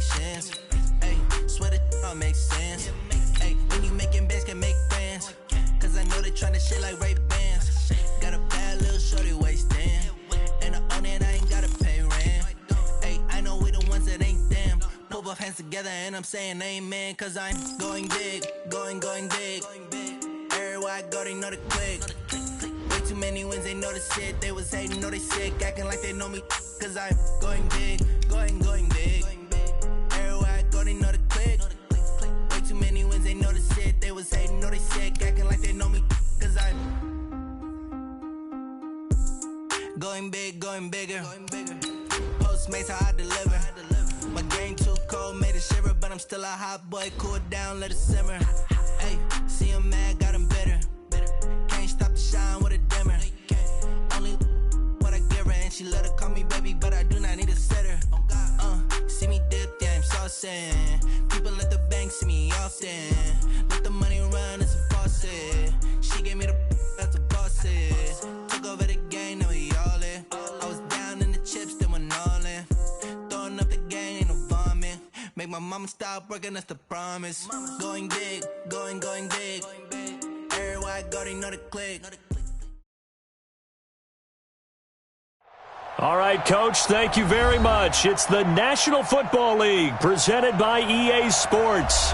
patience. Hey, swear that all makes sense. Hey, when you making bands, can make friends. Cause I know they tryna shit like Ray-Bans. Got a bad little shorty wasting. And I own it, I ain't gotta pay rent. Hey, I know we the ones that ain't them. Pull both hands together and I'm saying amen. Cause I'm going big, going big. Everywhere I go, they know the click. Way too many wins, they know the shit. They was hating, know they sick, acting like they know me. Cause I'm going big, going big. Everywhere I go, they know the click. Way too many wins, they know the shit. They was hating, know they sick, acting like they know me. Cause I'm going big, going bigger. Postmates, how I deliver. My game too cold, made it shiver. But I'm still a hot boy, cool down, let it simmer. Hey, see him mad, got him bitter. Can't stop the shine with a dimmer. Only what I give her, and she let her call me baby, but I do not need a sitter. See me dip, yeah, I'm saucing. People at the bank see me often. Let the money run, it's a faucet. She gave me the that's the bosses. Took over the game, now we all in. I was down in the chips, then went all in. Throwing up the gang, ain't no vomit. Make my mama stop working, that's the promise. Going big, going big. Everywhere I go, they know the click. All right, Coach, thank you very much. It's the National Football League presented by EA Sports.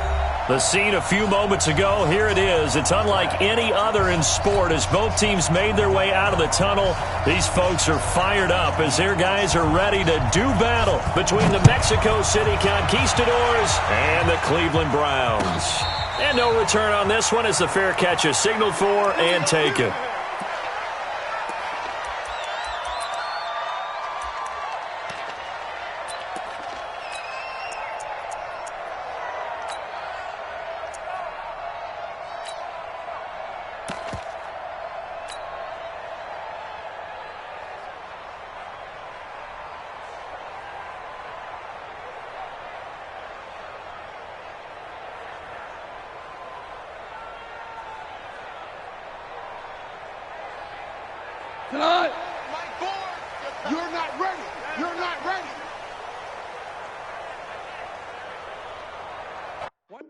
The scene a few moments ago, here it is. It's unlike any other in sport as both teams made their way out of the tunnel. These folks are fired up as their guys are ready to do battle between the Mexico City Conquistadors and the Cleveland Browns. And no return on this one as the fair catch is signaled for and taken. Tonight, you're not ready. You're not ready. What?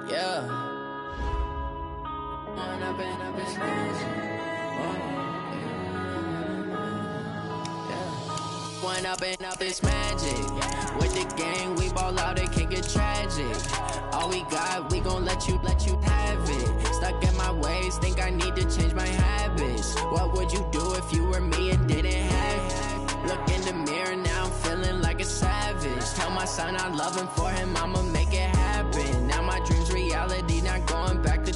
Yeah. One up and up is magic. With the gang, we ball out, it can get tragic. All we got, we gon' let you have it. Stuck in my ways, think I need to change my habits. What would you do if you were me and didn't have it? Look in the mirror, now I'm feeling like a savage. Tell my son I love him, for him I'ma make it happen. Now my dream's reality, not going back to.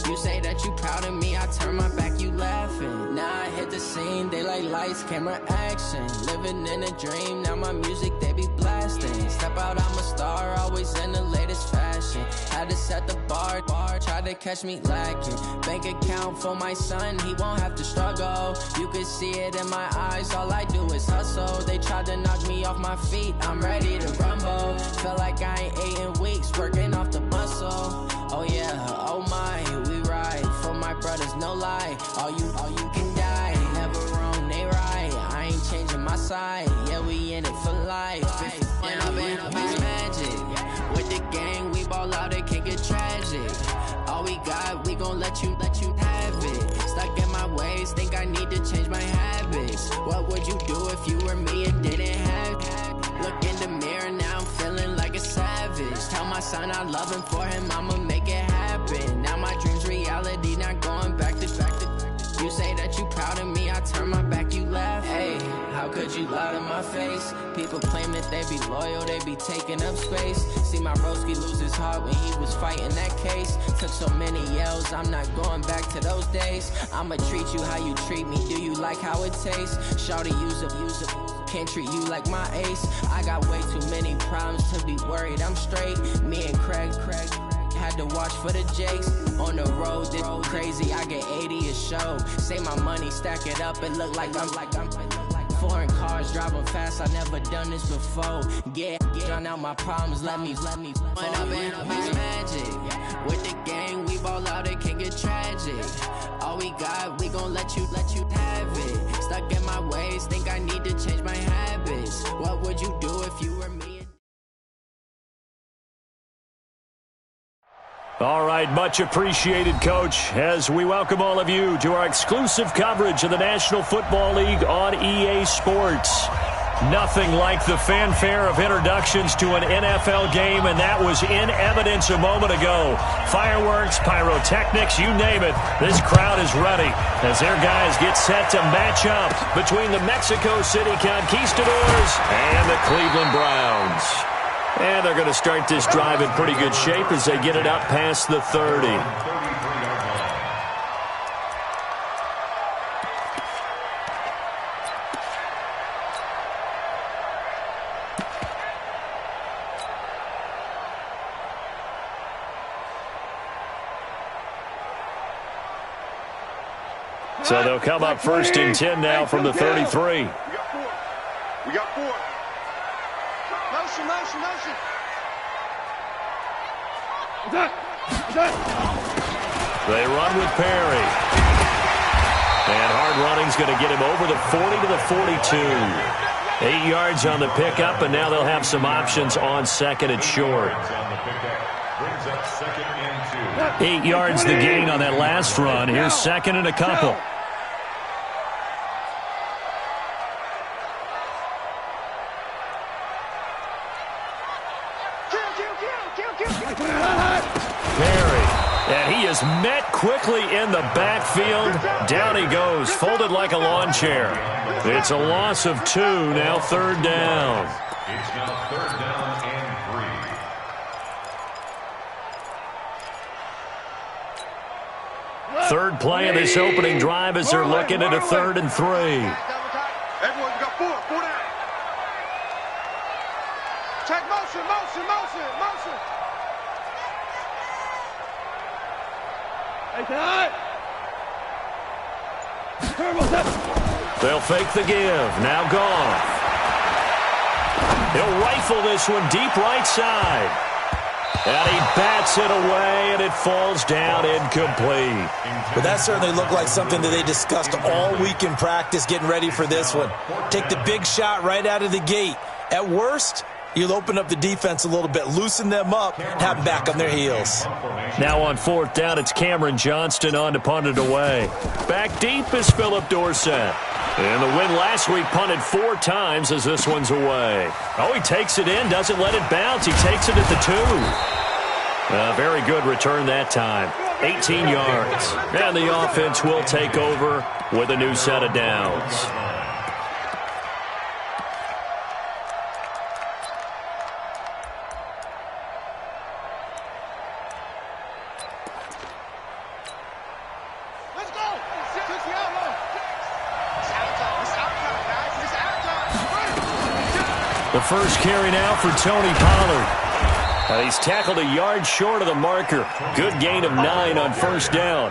You say that you proud of me, I turn my back, you laughing. Now I hit the scene, they like lights, camera, action. Living in a dream, now my music, they be blasting. Step out, I'm a star, always in the latest fashion. Had to set the bar, try to catch me lacking. Bank account for my son, he won't have to struggle. You can see it in my eyes, all I do is hustle. They tried to knock me off my feet, I'm ready to rumble. Feel like I ain't ate in weeks, working off the muscle. Oh yeah, oh my, we ride for my brothers, no lie. All you can die, never wrong, they right. I ain't changing my side, yeah, we in it for life. When up is magic. With the gang, we ball out, it can get tragic. All we got, we gon' let you have it. Stuck in my ways, think I need to change my habits. What would you do if you were me and didn't have it? Look in the mirror, now I'm feeling like a savage. Tell my son I love him, for him I'ma make it happen. Now my dream's reality, not going back to. You say that you proud of me, I turn my back, you laugh. Hey, how could you lie to my face? People claim that they be loyal, they be taking up space. See my broski lose his heart when he was fighting that case. Took so many yells, I'm not going back to those days. I'ma treat you how you treat me, do you like how it tastes? Shawty, use it, can't treat you like my ace. I got way too many problems to be worried, I'm straight. Me and Craig had to watch for the Jakes. On the road, this crazy, I get 80 a show. Say my money, stack it up, it look like I'm foreign cars, driving fast, I never done this before. Get drown out my problems, let me. When up is magic. With the gang, we ball out, it All right, much appreciated, Coach, as we welcome all of you to our exclusive coverage of the National Football League on EA Sports. Nothing like the fanfare of introductions to an NFL game, and that was in evidence a moment ago. Fireworks, pyrotechnics, you name it. This crowd is ready as their guys get set to match up between the Mexico City Conquistadors and the Cleveland Browns. And they're going to start this drive in pretty good shape as they get it up past the 30. So they'll come up first and 10 now from the 33. We got four. Motion. They run with Perry. And hard running's going to get him over the 40 to the 42. 8 yards on the pickup, and now they'll have some options on second and short. 8 yards the gain on that last run. Here's second and a couple. Perry, and he is met quickly in the backfield. Down he goes, folded like a lawn chair. It's a loss of 2, now third down. It's now third down and 3. Third play of this opening drive as they're looking at a 3rd and 3. Everyone got four down. Check motion. They'll fake the give. Now Goff. He'll rifle this one deep right side. And he bats it away, and it falls down incomplete. But that certainly looked like something that they discussed all week in practice, getting ready for this one. Take the big shot right out of the gate. At worst, you'll open up the defense a little bit, loosen them up, and have them back on their heels. Now on 4th down, it's Cameron Johnston on to punt it away. Back deep is Philip Dorsett. And the win last week punted 4 times as this one's away. Oh, he takes it in, doesn't let it bounce. He takes it at the 2. Very good return that time. 18 yards. And the offense will take over with a new set of downs. The first carry now for Tony Pollard. He's tackled a yard short of the marker. Good gain of 9 on 1st down.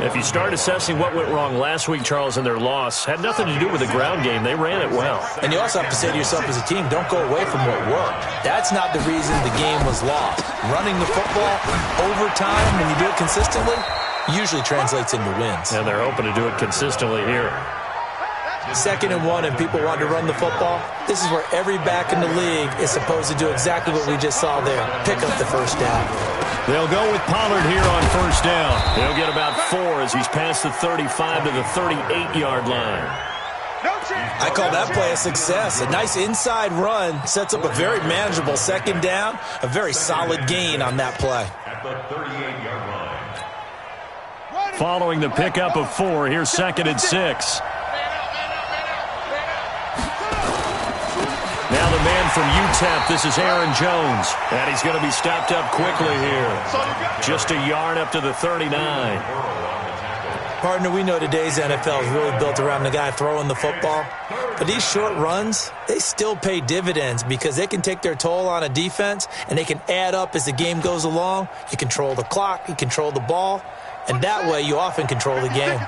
If you start assessing what went wrong last week, Charles, in their loss, had nothing to do with the ground game. They ran it well. And you also have to say to yourself as a team, don't go away from what worked. That's not the reason the game was lost. Running the football over time, when you do it consistently, usually translates into wins. And they're hoping to do it consistently here. 2nd and 1 and people want to run the football. This is where every back in the league is supposed to do exactly what we just saw there. Pick up the 1st down. They'll go with Pollard here on 1st down. He'll get about 4 as he's past the 35 to the 38-yard line. I call that play a success. A nice inside run sets up a very manageable 2nd down. A very solid gain on that play. At the 38-yard line. Following the pickup of 4, here's 2nd and 6. Now the man from UTEP, this is Aaron Jones. And he's going to be stopped up quickly here. Just a yard up to the 39. Partner, we know today's NFL is really built around the guy throwing the football. But these short runs, they still pay dividends because they can take their toll on a defense and they can add up as the game goes along. You control the clock, you control the ball, and that way you often control the game.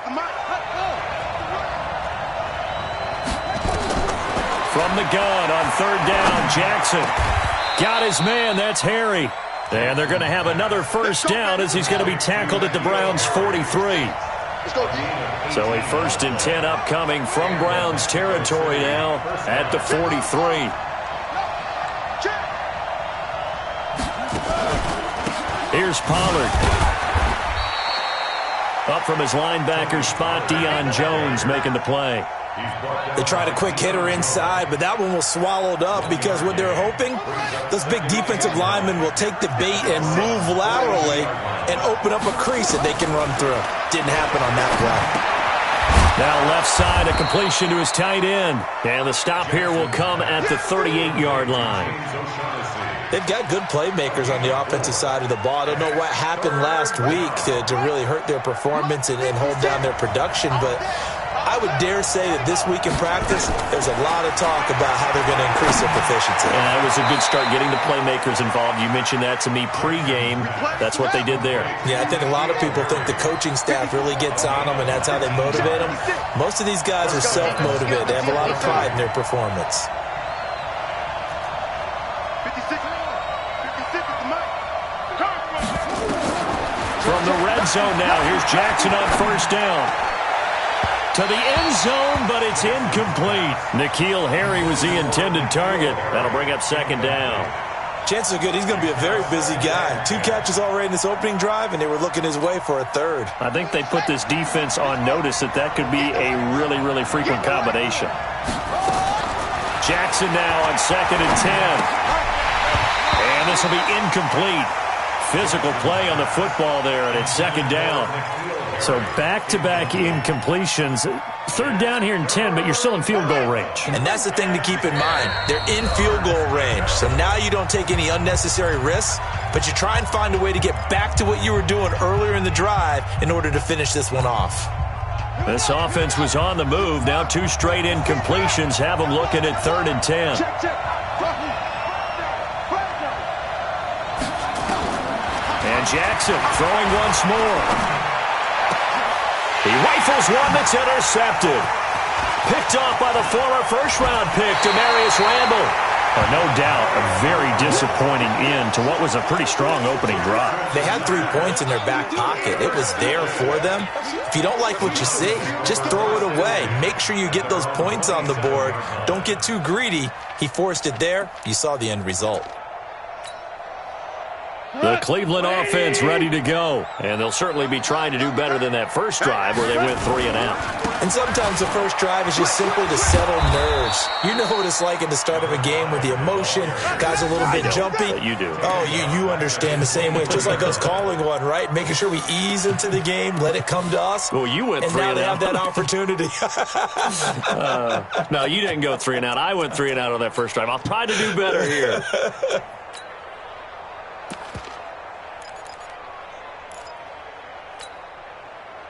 From the gun on 3rd down, Jackson got his man. That's Harry. And they're going to have another 1st down as he's going to be tackled at the Browns' 43. So a 1st and 10 upcoming from Browns territory now at the 43. Here's Pollard. Up from his linebacker spot, Deion Jones making the play. They tried a quick hitter inside, but that one was swallowed up because what they're hoping, those big defensive linemen will take the bait and move laterally and open up a crease that they can run through. Didn't happen on that play. Now left side, a completion to his tight end. And the stop here will come at the 38-yard line. They've got good playmakers on the offensive side of the ball. I don't know what happened last week to really hurt their performance and hold down their production, but I would dare say that this week in practice, there's a lot of talk about how they're going to increase their proficiency. And that was a good start getting the playmakers involved. You mentioned that to me pregame. That's what they did there. Yeah, I think a lot of people think the coaching staff really gets on them, and that's how they motivate them. Most of these guys are self-motivated. They have a lot of pride in their performance. From the red zone now, here's Jackson on first down. To the end zone, but it's incomplete. N'Keal Harry was the intended target. That'll bring up second down. Chances are good. He's going to be a very busy guy. 2 catches already in this opening drive, and they were looking his way for a third. I think they put this defense on notice that could be a really, really frequent combination. Jackson now on 2nd and 10. And this will be incomplete. Physical play on the football there, and it's second down. So back-to-back incompletions. 3rd down here and 10, but you're still in field goal range. And that's the thing to keep in mind. They're in field goal range. So now you don't take any unnecessary risks, but you try and find a way to get back to what you were doing earlier in the drive in order to finish this one off. This offense was on the move. Now 2 straight incompletions have them looking at 3rd and 10. And Jackson throwing once more. He rifles one that's intercepted. Picked off by the former first-round pick, Demarius Randall. No doubt a very disappointing end to what was a pretty strong opening drive. They had 3 points in their back pocket. It was there for them. If you don't like what you see, just throw it away. Make sure you get those points on the board. Don't get too greedy. He forced it there. You saw the end result. The Cleveland offense ready to go. And they'll certainly be trying to do better than that first drive where they went 3 and out. And sometimes the first drive is just simply to settle nerves. You know what it's like at the start of a game with the emotion. Guys a little bit jumpy. You do. Oh, you understand the same way. It's just like us calling one, right? Making sure we ease into the game, let it come to us. Well, you went 3 and out. And now they have that opportunity. No, you didn't go 3 and out. I went 3 and out on that first drive. I'll try to do better here.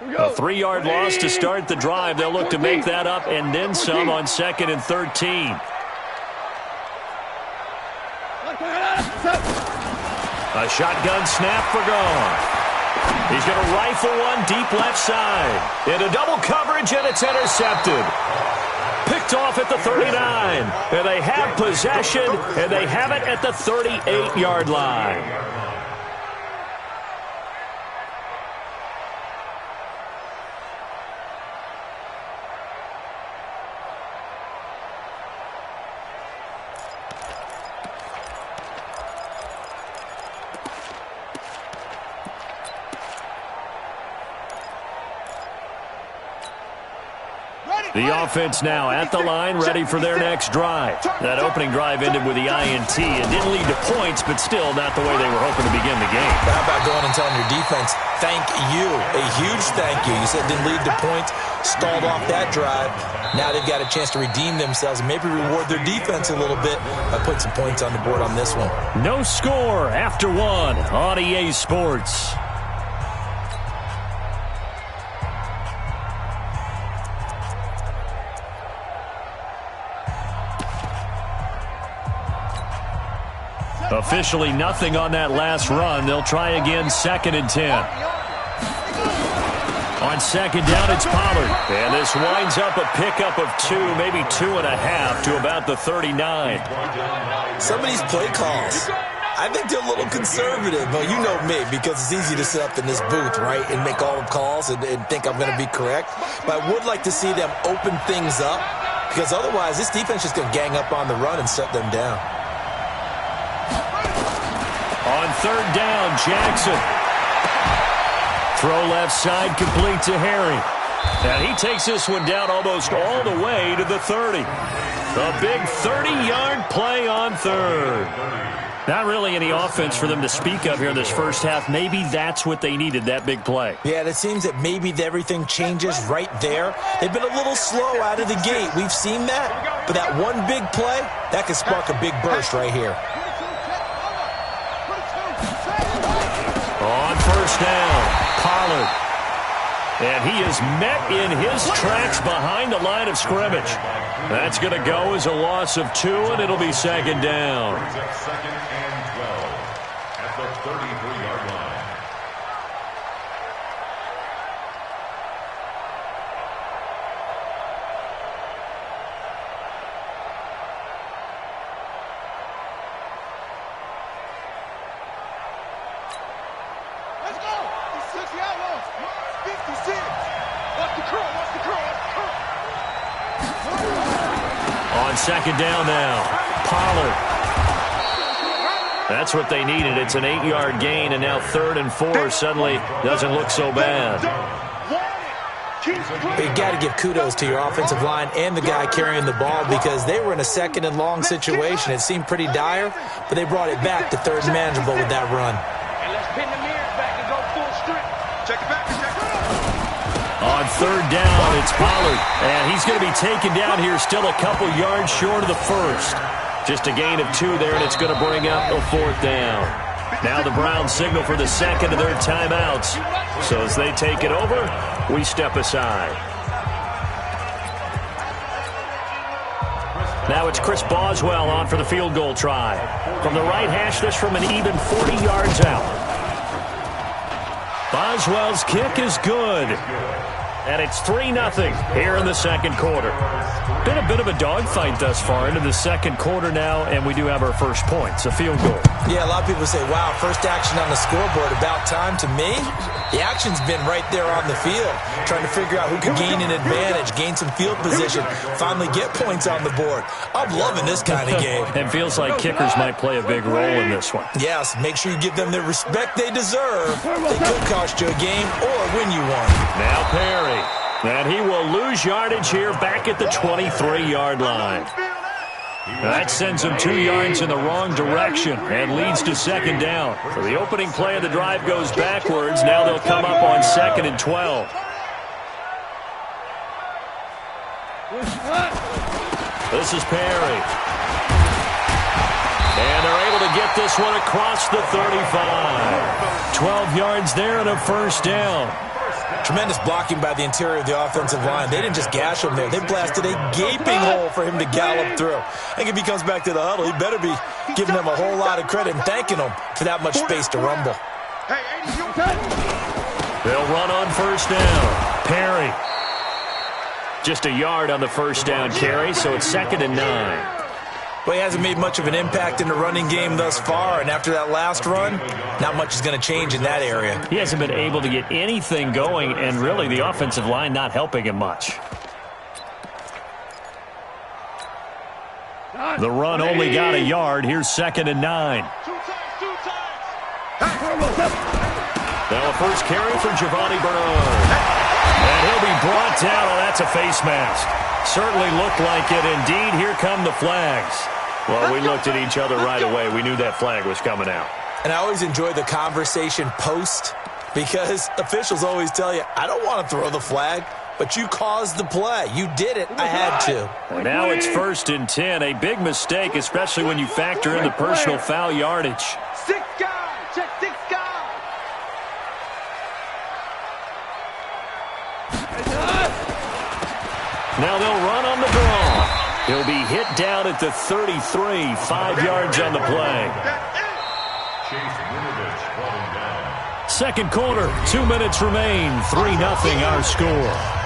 A 3-yard loss to start the drive. They'll look to make that up and then some on 2nd and 13. A shotgun snap for Gone. He's going to rifle one deep left side. Into double coverage, and it's intercepted. Picked off at the 39. And they have possession, and they have it at the 38-yard line. The offense now at the line, ready for their next drive. That opening drive ended with the INT. It didn't lead to points, but still not the way they were hoping to begin the game. How about going and telling your defense, thank you, a huge thank you. You said it didn't lead to points, stalled off that drive. Now they've got a chance to redeem themselves and maybe reward their defense a little bit by putting some points on the board on this one. No score after 1 on EA Sports. Officially nothing on that last run. They'll try again, 2nd and 10. On 2nd down, it's Pollard. And this winds up a pickup of 2, maybe 2.5 to about the 39. Some of these play calls, I think they're a little conservative. Well, you know me, because it's easy to sit up in this booth, right, and make all the calls and think I'm going to be correct. But I would like to see them open things up, because otherwise this defense is going to gang up on the run and shut them down. On third down. Jackson. Throw left side, complete to Harry. And he takes this one down almost all the way to the 30. A big 30-yard play on third. Not really any offense for them to speak of here in this first half. Maybe that's what they needed, that big play. Yeah, it seems that maybe everything changes right there. They've been a little slow out of the gate. We've seen that. But that one big play, that could spark a big burst right here. On first down, Pollard. And he is met in his tracks behind the line of scrimmage. That's going to go as a loss of 2, and it'll be second down. Second and 12 at the 33-yard line. Let's go. It's 6 Outlaws. 56. Watch the curl. Watch the curl. Watch the curl. On second down now, Pollard. That's what they needed. It's an 8-yard gain, and now 3rd and 4 suddenly doesn't look so bad. But you got to give kudos to your offensive line and the guy carrying the ball because they were in a 2nd and long situation. It seemed pretty dire, but they brought it back to 3rd and manageable with that run. And let's pin the mirrors back and go full strip. Check it back. Check it out. On 3rd down, it's Pollard, and he's going to be taken down here still a couple yards short of the first. Just a gain of 2 there, and it's going to bring up a 4th down. Now the Browns signal for the second of their timeouts. So as they take it over, we step aside. Now it's Chris Boswell on for the field goal try. From the right hash, this from an even 40 yards out. Boswell's kick is good. And it's 3-0 here in the second quarter. Been a bit of a dogfight thus far into the second quarter now, and we do have our first points, a field goal. Yeah, a lot of people say, wow, first action on the scoreboard, about time. To me, the action's been right there on the field, trying to figure out who could gain an advantage, gain some field position, finally get points on the board. I'm loving this kind of game. It feels like kickers might play a big role in this one. Yes, make sure you give them the respect they deserve. They could cost you a game or win you one. Now Perry. And he will lose yardage here back at the 23-yard line. That sends him 2 yards in the wrong direction and leads to second down. So the opening play of the drive goes backwards. Now they'll come up on 2nd and 12. This is Perry. And they're able to get this one across the 35. 12 yards there and a first down. Tremendous blocking by the interior of the offensive line. They didn't just gash him there. They blasted a gaping hole for him to gallop through. I think if he comes back to the huddle, he better be giving them a whole lot of credit and thanking them for that much space to rumble. They'll run on first down. Perry. Just a yard on the first down carry, so it's 2nd and 9. Well, he hasn't made much of an impact in the running game thus far, and after that last run, not much is going to change in that area. He hasn't been able to get anything going, and really the offensive line not helping him much. The run only got a yard. Here's 2nd and 9. Now a first carry for Giovanni Bernard. And he'll be brought down. Oh, that's a face mask. Certainly looked like it. Indeed, here come the flags. Well, we looked at each other right away. We knew that flag was coming out. And I always enjoy the conversation post because officials always tell you, I don't want to throw the flag, but you caused the play. You did it. I had to. Well, now it's 1st and 10. A big mistake, especially when you factor in the personal foul yardage. 6 guys. Check 6 guys. Now they'll run on the draw. He'll be hit down at the 33, 5 yards on the play. Second quarter, 2 minutes remain, 3-0 our score.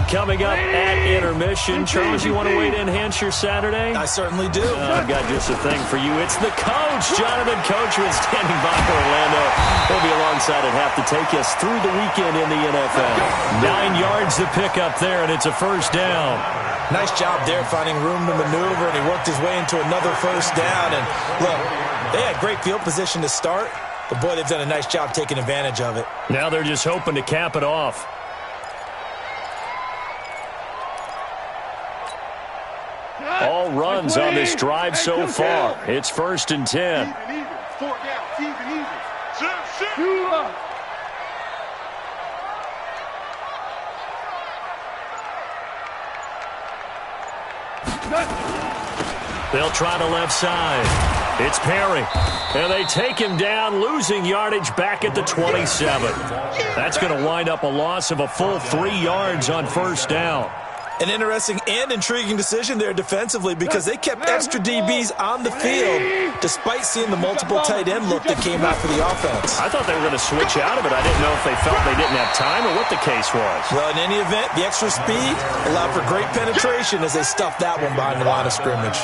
coming up at intermission. Charles, you want to wait to enhance your Saturday? I certainly do. I've got just a thing for you. It's the coach, Jonathan Coachman, standing by for Orlando. He'll be alongside at half to take us through the weekend in the NFL. 9 yards to pick up there, and it's a first down. Nice job there finding room to maneuver, and he worked his way into another first down. And look, they had great field position to start, but boy, they've done a nice job taking advantage of it. Now they're just hoping to cap it off. All runs on this drive so far. It's 1st and 10. Even. 4 down. Even. Sit. They'll try the left side. It's Perry. And they take him down, losing yardage back at the 27. That's going to wind up a loss of a full 3 yards on first down. An interesting and intriguing decision there defensively because they kept extra DBs on the field despite seeing the multiple tight end look that came out for the offense. I thought they were going to switch out of it. I didn't know if they felt they didn't have time or what the case was. Well, in any event, the extra speed allowed for great penetration as they stuffed that one behind the line of scrimmage.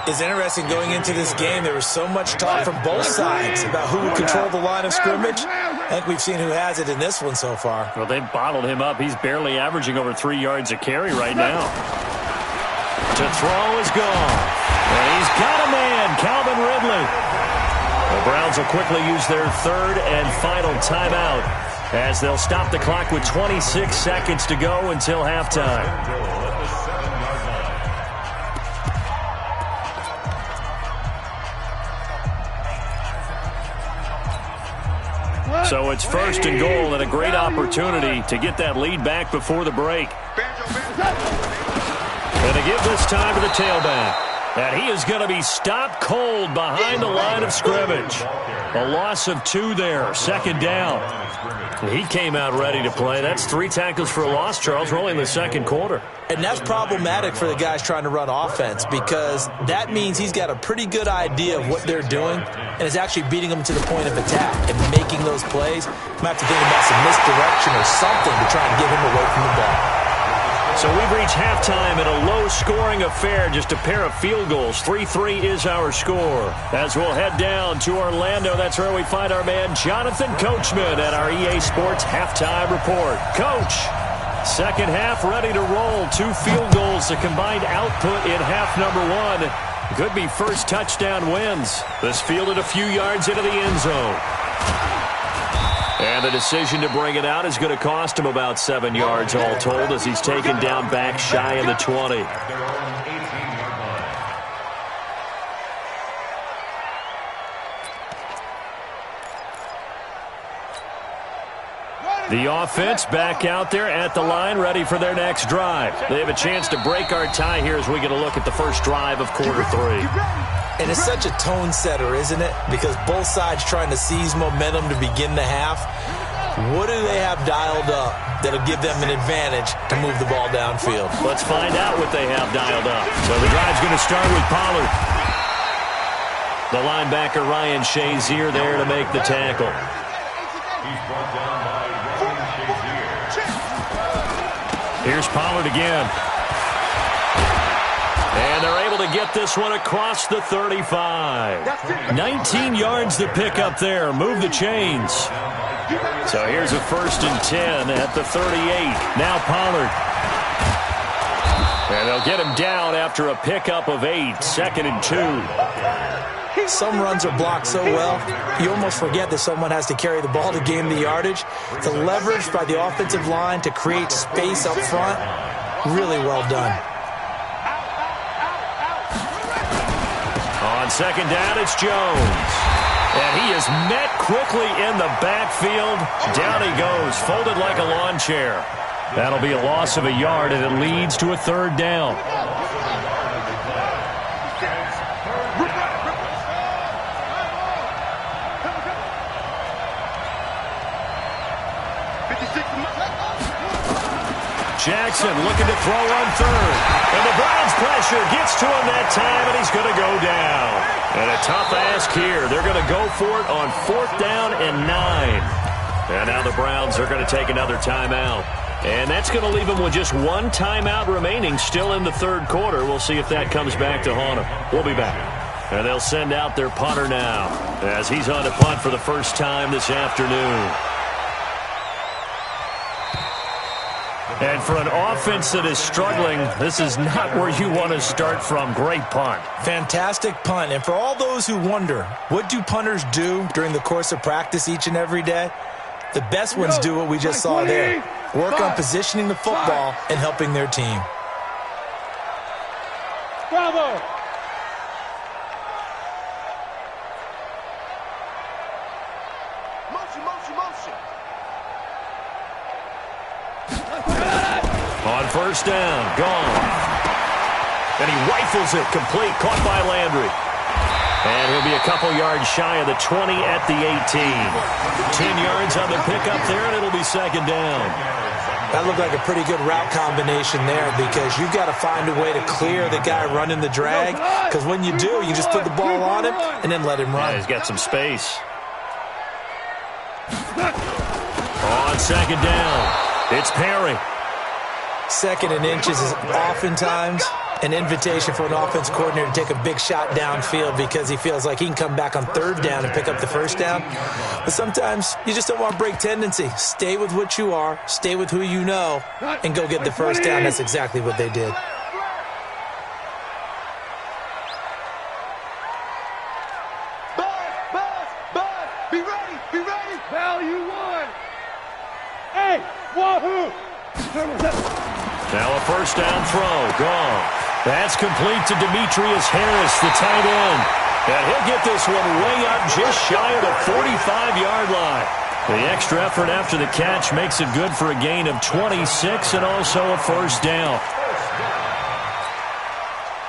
It's interesting going into this game. There was so much talk from both sides about who would control the line of scrimmage. I think we've seen who has it in this one so far. Well, they've bottled him up. He's barely averaging over 3 yards a carry right now. To throw is gone. And he's got a man, Calvin Ridley. The Browns will quickly use their 3rd and final timeout as they'll stop the clock with 26 seconds to go until halftime. So it's 1st and goal and a great opportunity to get that lead back before the break. And they give this time to the tailback. And he is going to be stopped cold behind the line of scrimmage. A loss of 2 there, 2nd down. He came out ready to play. That's 3 tackles for a loss, Charles, rolling in the 2nd quarter. And that's problematic for the guys trying to run offense because that means he's got a pretty good idea of what they're doing and is actually beating them to the point of attack and making those plays. Might have to think about some misdirection or something to try and get him away from the ball. So we've reached halftime in a low-scoring affair, just a pair of field goals. 3-3 is our score. As we'll head down to Orlando, that's where we find our man Jonathan Coachman at our EA Sports Halftime Report. Coach, second half ready to roll. 2 field goals, the combined output in half number 1. Could be first touchdown wins. This fielded a few yards into the end zone. And the decision to bring it out is going to cost him about 7 yards all told as he's taken down back shy of the 20. The offense back out there at the line, ready for their next drive. They have a chance to break our tie here as we get a look at the first drive of quarter 3. And it's such a tone setter, isn't it? Because both sides trying to seize momentum to begin the half. What do they have dialed up that'll give them an advantage to move the ball downfield? Let's find out what they have dialed up. So the drive's going to start with Pollard. The linebacker Ryan Shazier there to make the tackle. Here's Pollard again. And they're able to get this one across the 35. 19 yards to pick up there. Move the chains. So here's a 1st and 10 at the 38. Now Pollard. And they'll get him down after a pickup of 8. 2nd and 2. Some runs are blocked so well, you almost forget that someone has to carry the ball to gain the yardage. The leverage by the offensive line to create space up front, really well done. On 2nd down, it's Jones. And he is met quickly in the backfield. Down he goes, folded like a lawn chair. That'll be a loss of a yard, and it leads to a 3rd down. Jackson looking to throw on 3rd. And the Browns pressure gets to him that time, and he's going to go down. And a tough ask here. They're going to go for it on 4th down and 9. And now the Browns are going to take another timeout. And that's going to leave him with just one timeout remaining still in the third quarter. We'll see if that comes back to haunt him. We'll be back. And they'll send out their punter now as he's on to punt for the first time this afternoon. And for an offense that is struggling, this is not where you want to start from. Great punt. Fantastic punt. And for all those who wonder, what do punters do during the course of practice each and every day? The best ones do what we just saw there. Work on positioning the football and helping their team. Bravo! Motion, motion, motion. On first down, gone. And he rifles it complete, caught by Landry. And he'll be a couple yards shy of the 20 at the 18. 10 yards on the pickup there, and it'll be second down. That looked like a pretty good route combination there because you've got to find a way to clear the guy running the drag, because when you do, you just put the ball on him and then let him run. Yeah, he's got some space. On second down, it's Perry. Second and inches is oftentimes an invitation for an offense coordinator to take a big shot downfield because he feels like he can come back on third down and pick up the first down. But sometimes you just don't want to break tendency. Stay with what you are, stay with who you know, and go get the first down. That's exactly what they did. Buzz, be ready, be ready. Value one. Hey, wahoo! Now a first down throw, gone. That's complete to Demetrius Harris, the tight end. And he'll get this one way up just shy of the 45-yard line. The extra effort after the catch makes it good for a gain of 26 and also a first down.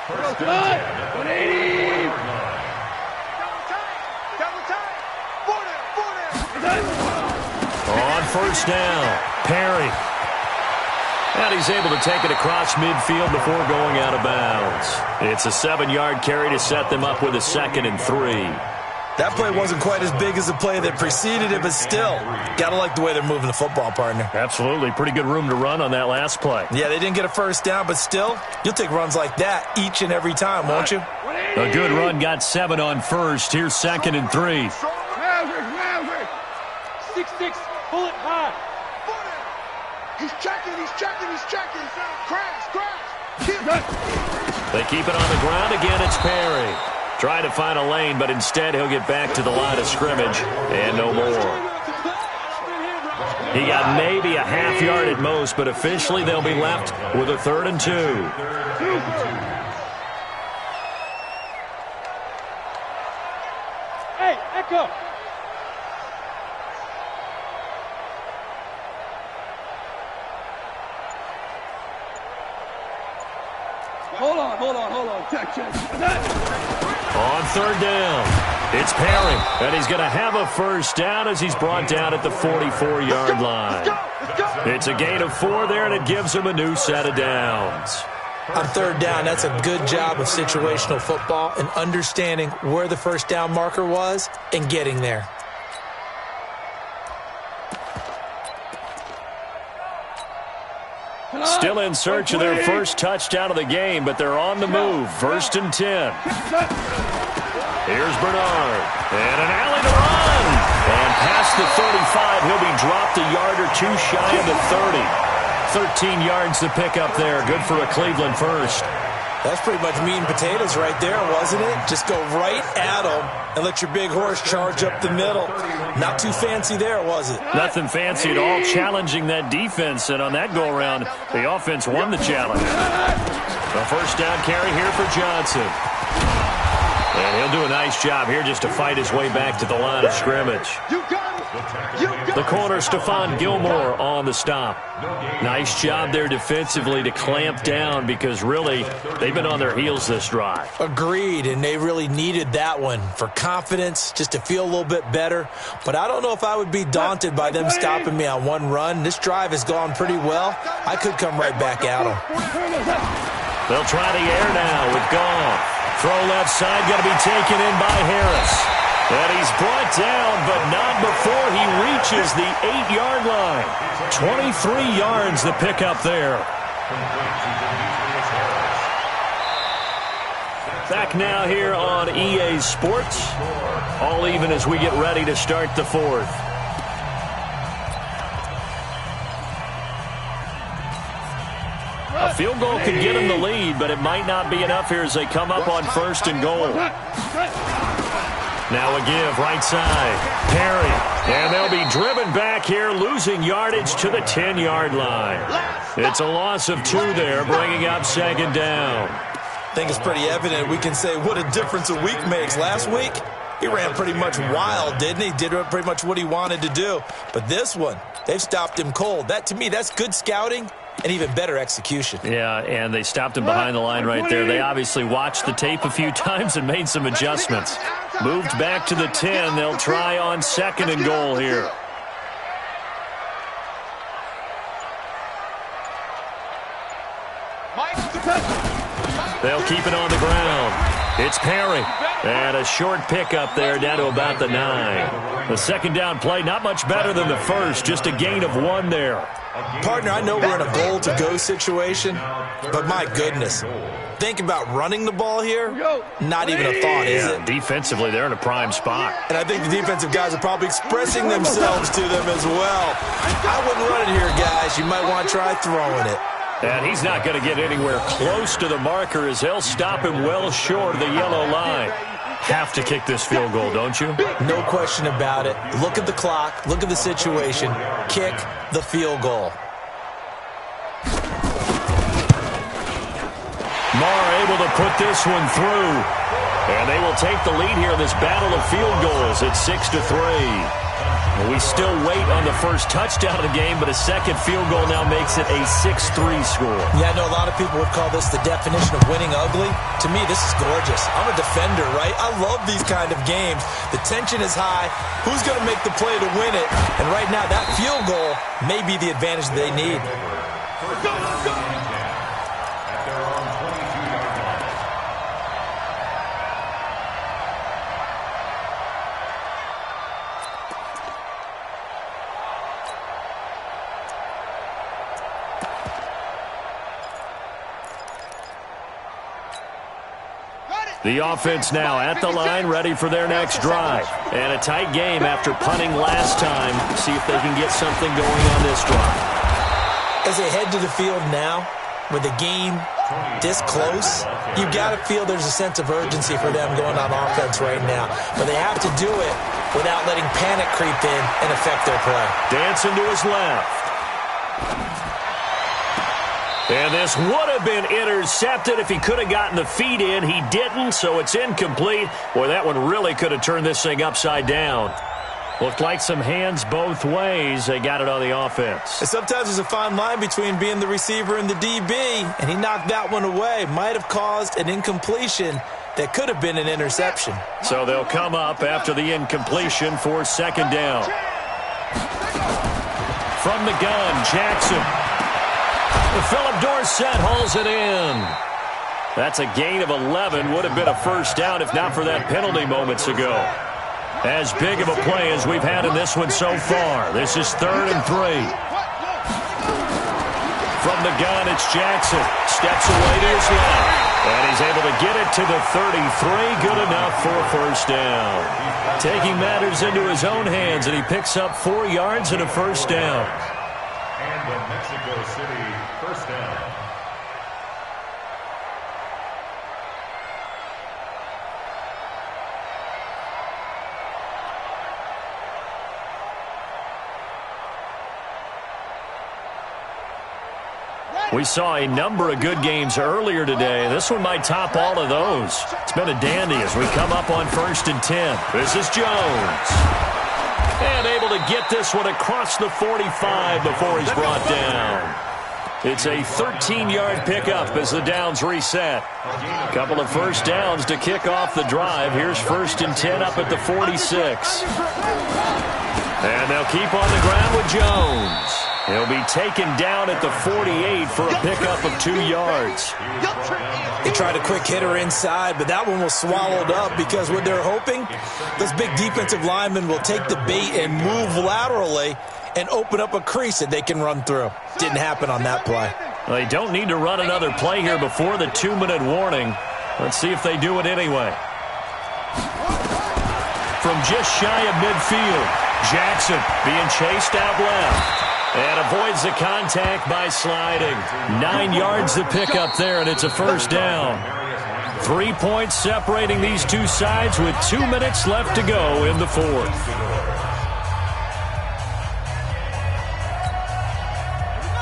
First down, 180. On first down, Perry. And he's able to take it across midfield before going out of bounds. It's a 7-yard carry to set them up with a 2nd and 3. That play wasn't quite as big as the play that preceded it, but still, got to like the way they're moving the football, partner. Absolutely. Pretty good room to run on that last play. Yeah, they didn't get a first down, but still, you'll take runs like that each and every time, won't you? A good run got 7 on first. Here's 2nd and 3. 6-6, pull it high. He's checking. Crash. They keep it on the ground again. It's Perry. Trying to find a lane, but instead he'll get back to the line of scrimmage and no more. He got maybe a half yard at most, but officially they'll be left with a 3rd and 2. Hey, Echo. Hold on. Check. On 3rd down, it's Perry, and he's going to have a first down as he's brought down at the 44-yard line. It's a gain of 4 there, and it gives him a new set of downs. On 3rd down, that's a good job of situational football and understanding where the first down marker was and getting there. Still in search of their first touchdown of the game, but they're on the move. 1st and 10. Here's Bernard. And an alley to run. And past the 35, he'll be dropped a yard or 2 shy of the 30. 13 yards to pick up there. Good for a Cleveland first. That's pretty much meat and potatoes right there, wasn't it? Just go right at them and let your big horse charge up the middle. Not too fancy there, was it? Nothing fancy at all, challenging that defense. And on that go-around, the offense won the challenge. A first down carry here for Johnson. And he'll do a nice job here just to fight his way back to the line of scrimmage. The corner, Stephon Gilmore, on the stop. Nice job there defensively to clamp down because really they've been on their heels this drive. Agreed, and they really needed that one for confidence, just to feel a little bit better. But I don't know if I would be daunted by them stopping me on one run. This drive has gone pretty well. I could come right back at them. They'll try the air now with Goff. Throw left side, going to be taken in by Harris. And he He's brought down, but not before he reaches the 8-yard line. 23 yards the pickup there. Back now here on EA Sports. All even as we get ready to start the fourth. A field goal could get him the lead, but it might not be enough here as they come up on 1st and goal. Now a give, right side. Perry. And they'll be driven back here, losing yardage to the 10-yard line. It's a loss of 2 there, bringing up 2nd down. I think it's pretty evident. We can say what a difference a week makes. Last week, he ran pretty much wild, didn't he? Did pretty much what he wanted to do. But this one, they've stopped him cold. That, to me, that's good scouting and even better execution. Yeah, and they stopped him behind the line right there. They obviously watched the tape a few times and made some adjustments. Moved back to the 10. They'll try on 2nd and goal here. They'll keep it on the ground. It's Perry. And a short pickup there down to about the 9. The 2nd down play, not much better than the first. Just a gain of 1 there. Partner, I know we're in a goal-to-go situation, but my goodness. Think about running the ball here. Not even a thought, is it? Defensively, they're in a prime spot. And I think the defensive guys are probably expressing themselves to them as well. I wouldn't run it here, guys. You might want to try throwing it. And he's not going to get anywhere close to the marker as they'll stop him well short of the yellow line. Have to kick this field goal, don't you? No question about it. Look at the clock. Look at the situation. Kick the field goal. Marr able to put this one through. And they will take the lead here in this battle of field goals at 6-3. We still wait on the first touchdown of the game, but a second field goal now makes it a 6-3 score. Yeah, I know a lot of people would call this the definition of winning ugly. To me, this is gorgeous. I'm a defender, right? I love these kind of games. The tension is high. Who's going to make the play to win it? And right now, that field goal may be the advantage they need. The offense now at the line, ready for their next drive. And a tight game after punting last time. See if they can get something going on this drive. As they head to the field now, with the game this close, you've got to feel there's a sense of urgency for them going on offense right now. But they have to do it without letting panic creep in and affect their play. Dancing to his left. And this would have been intercepted if he could have gotten the feet in. He didn't, so it's incomplete. Boy, that one really could have turned this thing upside down. Looked like some hands both ways. They got it on the offense. And sometimes there's a fine line between being the receiver and the DB, and he knocked that one away. Might have caused an incompletion that could have been an interception. So they'll come up after the incompletion for 2nd down. From the gun, Jackson. Philip Dorsett hauls it in. That's a gain of 11. Would have been a first down if not for that penalty moments ago. As big of a play as we've had in this one so far. This is 3rd and 3. From the gun, it's Jackson. Steps away to his left. And he's able to get it to the 33. Good enough for a first down. Taking matters into his own hands, and he picks up 4 yards and a first down. And the Mexico City first down. We saw a number of good games earlier today. This one might top all of those. It's been a dandy as we come up on 1st and 10. This is Jones. And able to get this one across the 45 before he's brought down. It's a 13-yard pickup as the downs reset. A couple of first downs to kick off the drive. Here's 1st and 10 up at the 46. And they'll keep on the ground with Jones. He'll be taken down at the 48 for a pickup of 2 yards. They tried a quick hitter inside, but that one was swallowed up because what they're hoping, this big defensive lineman will take the bait and move laterally and open up a crease that they can run through. Didn't happen on that play. Well, they don't need to run another play here before the 2-minute warning. Let's see if they do it anyway. From just shy of midfield, Jackson being chased out left. And avoids the contact by sliding. 9 yards to pick up there, and it's a first down. 3 points separating these two sides with 2 minutes left to go in the fourth.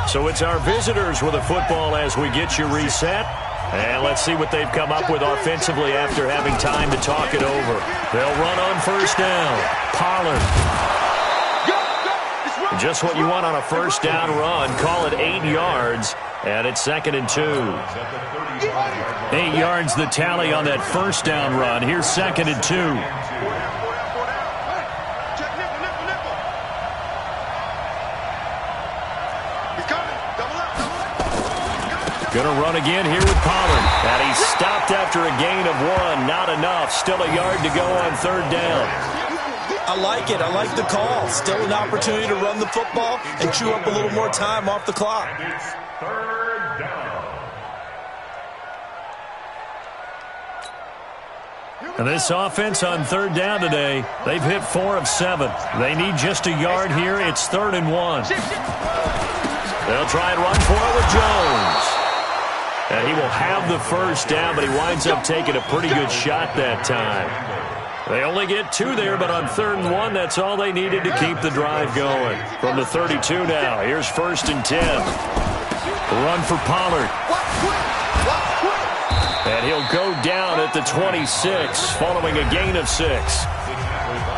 So it's our visitors with the football as we get you reset. And let's see what they've come up with offensively after having time to talk it over. They'll run on first down. Pollard. Just what you want on a first down run. Call it 8 yards, and it's 2nd and 2. 8 yards the tally on that first down run. Here's 2nd and 2. Going to run again here with Pollard. And he stopped after a gain of 1. Not enough. Still a yard to go on third down. I like it. I like the call. Still an opportunity to run the football and chew up a little more time off the clock. And it's third down. And this offense on third down today, they've hit 4 of 7. They need just a yard here. It's 3rd and 1. They'll try and run for it with Jones. And he will have the first down, but he winds up taking a pretty good shot that time. They only get 2 there, but on 3rd and 1, that's all they needed to keep the drive going. From the 32 now, here's 1st and 10. Run for Pollard. And he'll go down at the 26, following a gain of 6.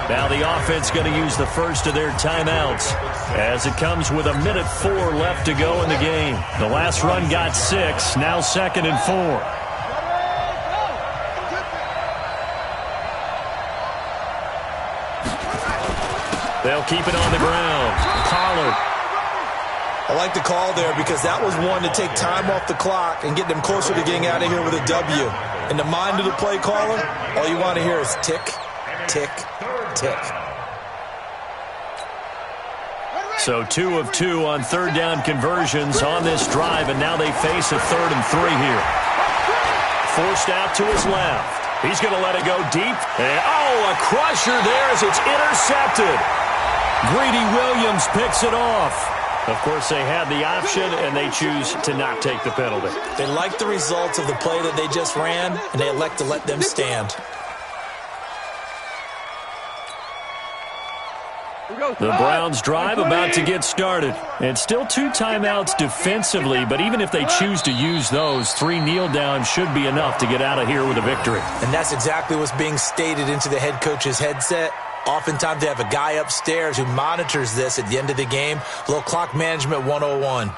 Now the offense going to use the first of their timeouts as it comes with 1:04 left to go in the game. The last run got 6, now 2nd and 4. They'll keep it on the ground. Pollard. I like the call there because that was one to take time off the clock and get them closer to getting out of here with a W. In the mind of the play caller, all you want to hear is tick, tick, tick. So 2 of 2 on third down conversions on this drive, and now they face a 3rd and 3 here. Forced out to his left. He's going to let it go deep. And, a crusher there as it's intercepted. Greedy Williams picks it off. Of course, they had the option, and they choose to not take the penalty. They like the results of the play that they just ran, and they elect to let them stand. The Browns drive about to get started. And still 2 timeouts defensively, but even if they choose to use those, 3 kneel downs should be enough to get out of here with a victory. And that's exactly what's being stated into the head coach's headset. Oftentimes they have a guy upstairs who monitors this at the end of the game. A little clock management 101.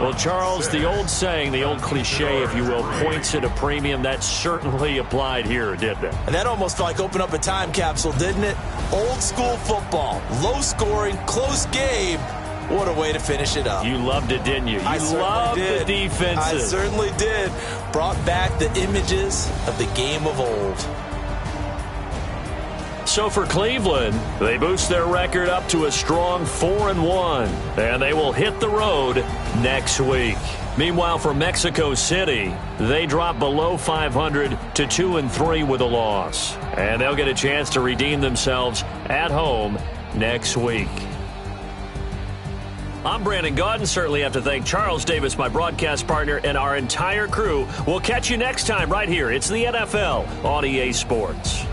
Well, Charles, the old saying, the old cliche, if you will, points at a premium. That certainly applied here, didn't it? And that almost like opened up a time capsule, didn't it? Old school football, low scoring, close game. What a way to finish it up. You loved it, didn't you? You loved the defenses. I certainly did. Brought back the images of the game of old. So for Cleveland, they boost their record up to a strong 4-1, and they will hit the road next week. Meanwhile, for Mexico City, they drop below 500 to 2-3 with a loss, and they'll get a chance to redeem themselves at home next week. I'm Brandon Gaudin. Certainly have to thank Charles Davis, my broadcast partner, and our entire crew. We'll catch you next time right here. It's the NFL on EA Sports.